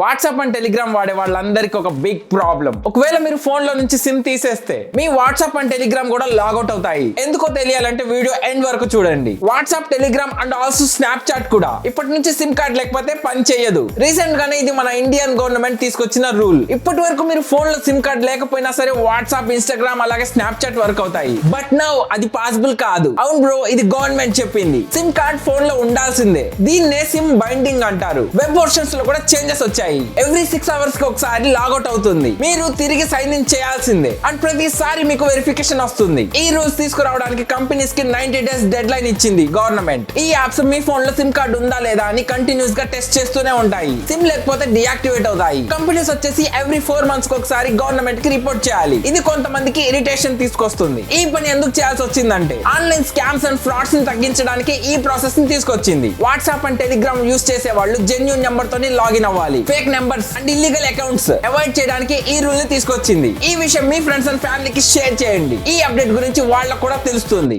WhatsApp and Telegram వాడే వాళ్ళందరికీ ఒక బిగ్ ప్రాబ్లం. ఒకవేళ మీరు ఫోన్ లో నుంచి సిమ్ తీసేస్తే మీ వాట్సాప్ అండ్ టెలిగ్రామ్ కూడా లాగౌట్ అవుతాయి. ఎందుకో తెలియాలంటే వీడియో ఎండ్ వరకు చూడండి. WhatsApp, Telegram and also Snapchat కూడా ఇప్పటి నుంచి సిమ్ కార్డ్ లేకపోతే పని చేయదు. రీసెంట్ గానే ఇది మన ఇండియన్ గవర్నమెంట్ తీసుకొచ్చిన రూల్. ఇప్పటి వరకు మీరు ఫోన్ లో సిమ్ కార్డ్ లేకపోయినా సరే వాట్సాప్, ఇన్స్టాగ్రామ్ అలాగే స్నాప్చాట్ వర్క్ అవుతాయి. బట్ నౌ అది పాసిబుల్ కాదు. అవును బ్రో, ఇది గవర్నమెంట్ చెప్పింది. సిమ్ కార్డ్ ఫోన్ లో ఉండాల్సిందే. దీన్నే సిమ్ బైండింగ్ అంటారు. వెబ్ వర్షన్స్ లో కూడా చేంజెస్ వచ్చాయి. ఎవ్రీ 6 hours కి ఒకసారి లాగౌట్ అవుతుంది. మీరు తిరిగి సైన్ ఇన్ చేయాల్సిందే అండ్ ప్రతిసారి మీకు వెరిఫికేషన్ వస్తుంది. ఈ రూల్స్ తీసుకురావడానికి కంపెనీస్ కి 90 days డెడ్ లైన్ ఇచ్చింది గవర్నమెంట్. ఈ యాప్స్ మీ ఫోన్ లో సిమ్ కార్డ్ ఉందా లేదా అని కంటిన్యూస్ గా టెస్ట్ చేస్తూనే ఉంటాయి. సిమ్ లేకపోతే డియాక్టివేట్ అవుతాయి. కంపెనీస్ వచ్చేసి ఎవ్రీ 4 months కి ఒకసారి గవర్నమెంట్ కి రిపోర్ట్ చేయాలి. ఇది కొంతమందికి ఇరిటేషన్ తీసుకొస్తుంది. ఈ పని ఎందుకు చేయాల్సి వచ్చిందంటే ఆన్లైన్ స్కామ్స్ అండ్ ఫ్రాడ్స్ ని తగ్గించడానికి ఈ ప్రాసెస్ ని తీసుకొచ్చింది. వాట్సాప్ అండ్ టెలిగ్రామ్ యూస్ చేసే వాళ్ళు జెన్యూన్ నెంబర్ తోని లాగిన్ అవ్వాలి. Fake numbers and illegal accounts avoid చేయడానికి ఈ రూల్ ని తీసుకొచ్చింది. ఈ విషయం మీ ఫ్రెండ్స్ అండ్ ఫ్యామిలీకి షేర్ చేయండి. ఈ అప్డేట్ గురించి వాళ్ళకు కూడా తెలుస్తుంది.